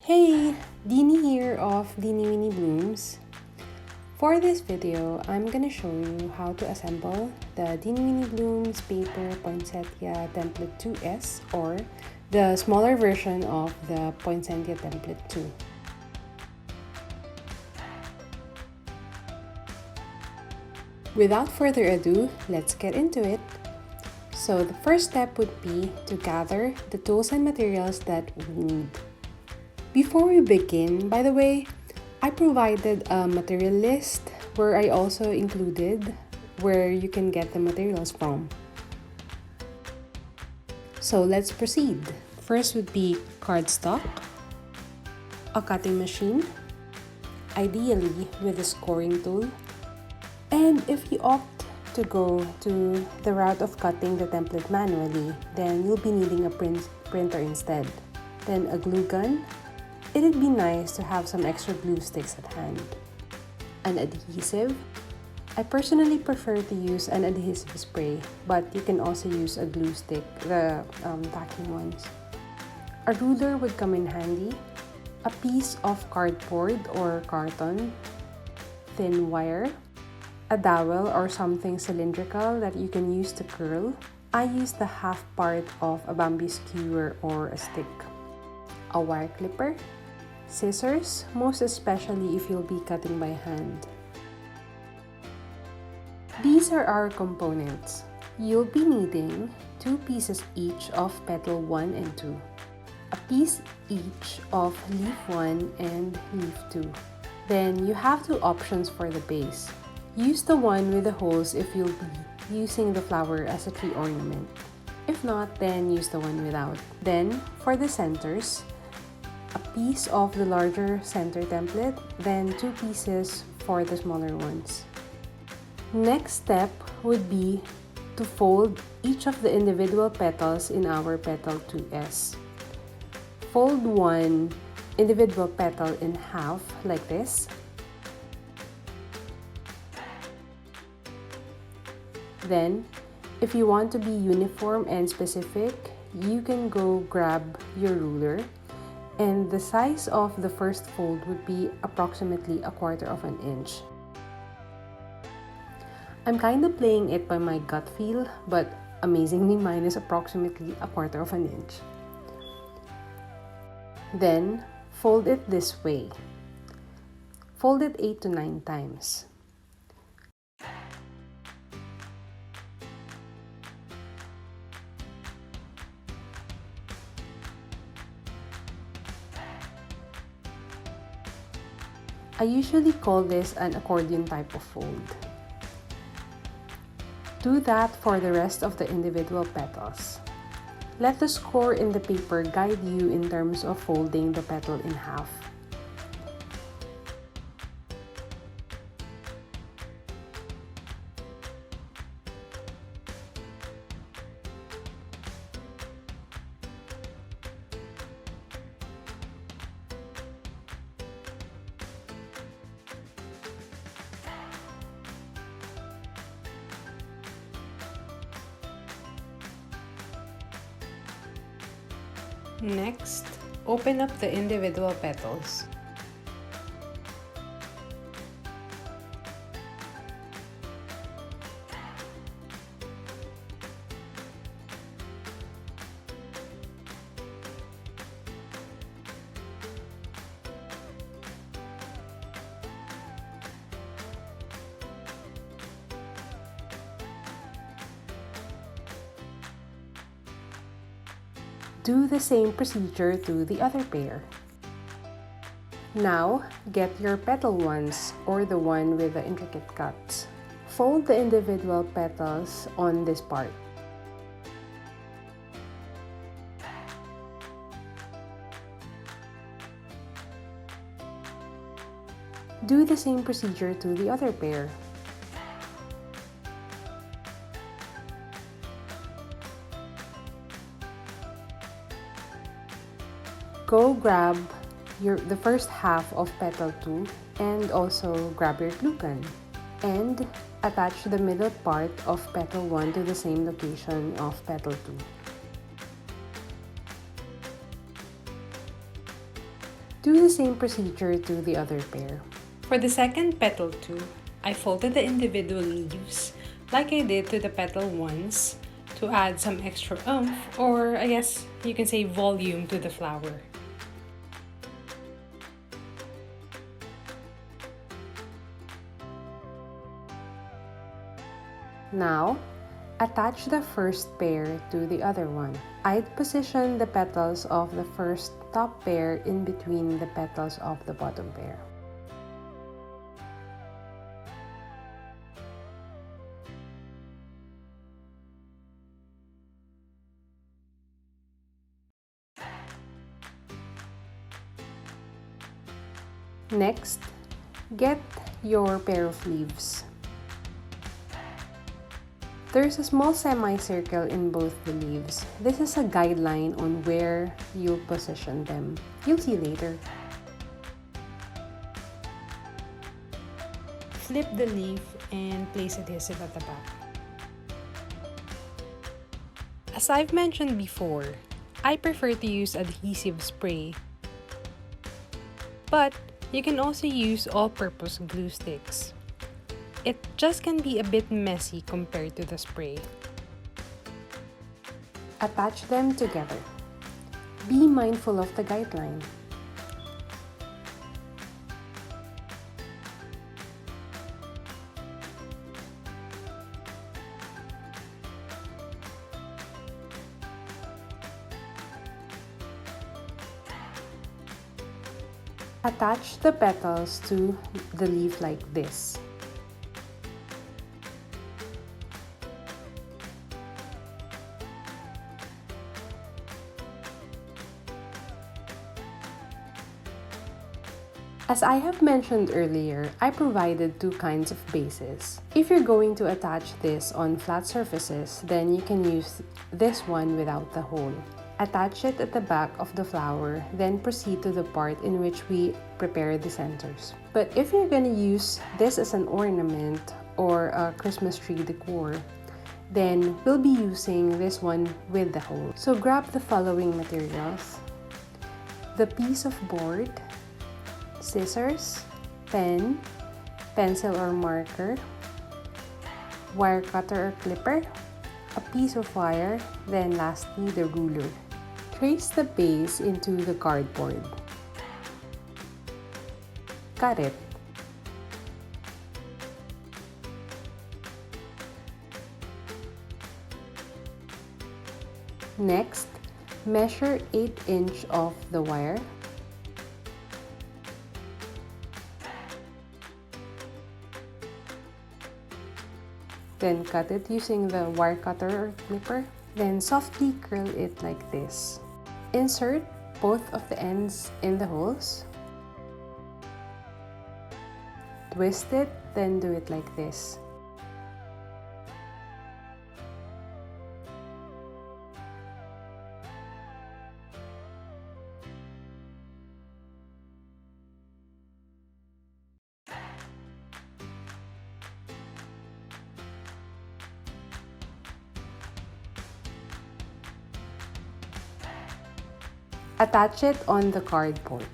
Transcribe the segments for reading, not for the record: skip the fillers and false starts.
Hey, Dini here of Dini Winnie Blooms. For this video, I'm gonna show you how to assemble the Dini Winnie Blooms paper Poinsettia Template 2S or the smaller version of the Poinsettia Template 2. Without further ado, let's get into it. So the first step would be to gather the tools and materials that we need. Before we begin, by the way, I provided a material list where I also included where you can get the materials from. So let's proceed. First would be cardstock, a cutting machine, ideally with a scoring tool, and if you opt to go to the route of cutting the template manually, then you'll be needing a printer instead. Then a glue gun. It'd be nice to have some extra glue sticks at hand. An adhesive. I personally prefer to use an adhesive spray, but you can also use a glue stick, the vacuum ones. A ruler would come in handy. A piece of cardboard or carton. Thin wire. A dowel or something cylindrical that you can use to curl. I use the half part of a bamboo skewer or a stick. A wire clipper. Scissors, most especially if you'll be cutting by hand. These are our components. You'll be needing 2 pieces each of petal 1 and 2. A piece each of leaf 1 and leaf 2. Then you have 2 options for the base. Use the one with the holes if you'll be using the flower as a tree ornament. If not, then use the one without. Then, for the centers, a piece of the larger center template, then 2 pieces for the smaller ones. Next step would be to fold each of the individual petals in our petal 2S. Fold one individual petal in half like this. Then, if you want to be uniform and specific, you can go grab your ruler. And the size of the first fold would be approximately 1/4 of an inch. I'm kind of playing it by my gut feel, but amazingly mine is approximately 1/4 of an inch. Then, fold it this way. Fold it 8 to 9 times. I usually call this an accordion type of fold. Do that for the rest of the individual petals. Let the score in the paper guide you in terms of folding the petal in half. Next, open up the individual petals. Do the same procedure to the other pair. Now, get your petal ones or the one with the intricate cuts. Fold the individual petals on this part. Do the same procedure to the other pair. Go grab the first half of petal 2 and also grab your glue gun. And attach the middle part of petal 1 to the same location of petal 2. Do the same procedure to the other pair. For the second petal too, I folded the individual leaves like I did to the petal ones to add some extra oomph, or I guess you can say volume, to the flower. Now, attach the first pair to the other one. I'd position the petals of the first top pair in between the petals of the bottom pair. Next, get your pair of leaves. There's a small semicircle in both the leaves. This is a guideline on where you'll position them. You'll see later. Flip the leaf and place adhesive at the back. As I've mentioned before, I prefer to use adhesive spray, but you can also use all-purpose glue sticks. It just can be a bit messy compared to the spray. Attach them together. Be mindful of the guideline. Attach the petals to the leaf like this. As I have mentioned earlier, I provided two kinds of bases. If you're going to attach this on flat surfaces, then you can use this one without the hole. Attach it at the back of the flower, then proceed to the part in which we prepare the centers. But if you're going to use this as an ornament or a Christmas tree decor, then we'll be using this one with the hole. So grab the following materials: the piece of board, scissors, pen, pencil or marker, wire cutter or clipper, a piece of wire, then lastly the ruler. Trace the base into the cardboard. Cut it. Next, measure 8" of the wire. Then cut it using the wire cutter or clipper. Then softly curl it like this. Insert both of the ends in the holes. Twist it, then do it like this. Attach it on the cardboard.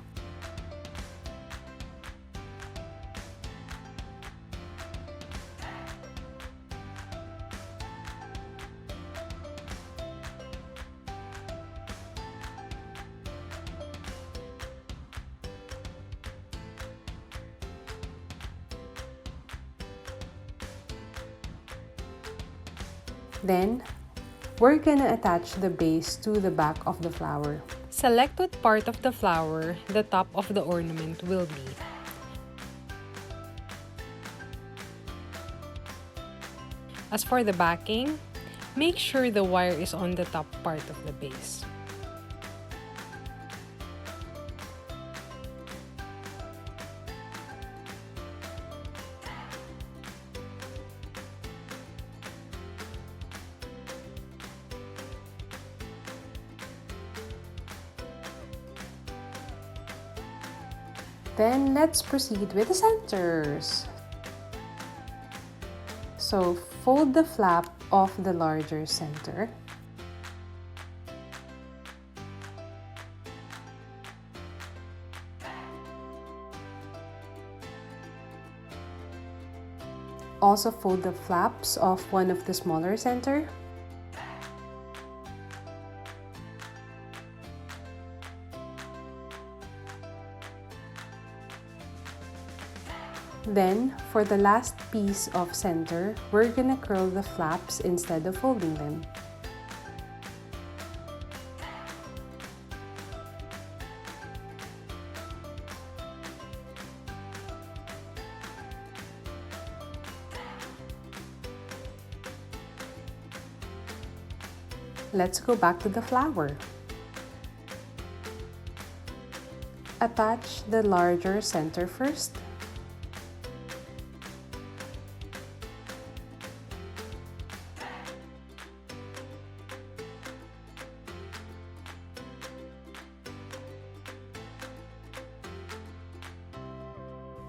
Then, we're gonna attach the base to the back of the flower. Select what part of the flower the top of the ornament will be. As for the backing, make sure the wire is on the top part of the base. Then let's proceed with the centers. So fold the flap of the larger center. also fold the flaps of one of the smaller center. Then, for the last piece of center, we're gonna curl the flaps instead of folding them. Let's go back to the flower. Attach the larger center first.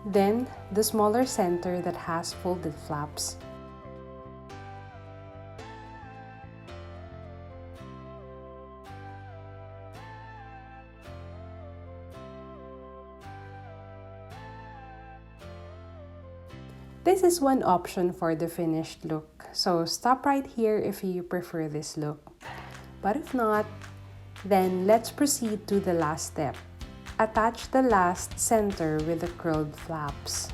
Then, the smaller center that has folded flaps. This is one option for the finished look, so stop right here if you prefer this look. But if not, then let's proceed to the last step. Attach the last center with the curled flaps.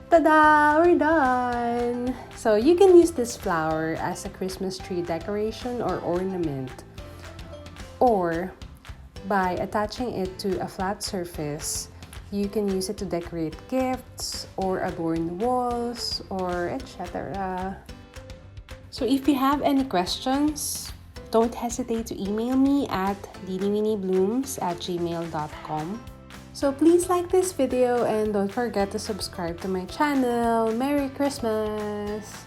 Ta-da! We're done! So you can use this flower as a Christmas tree decoration or ornament, or by attaching it to a flat surface. You can use it to decorate gifts or adorn walls or etc. So if you have any questions, don't hesitate to email me at diniwiniblooms@gmail.com. So please like this video and don't forget to subscribe to my channel. Merry Christmas!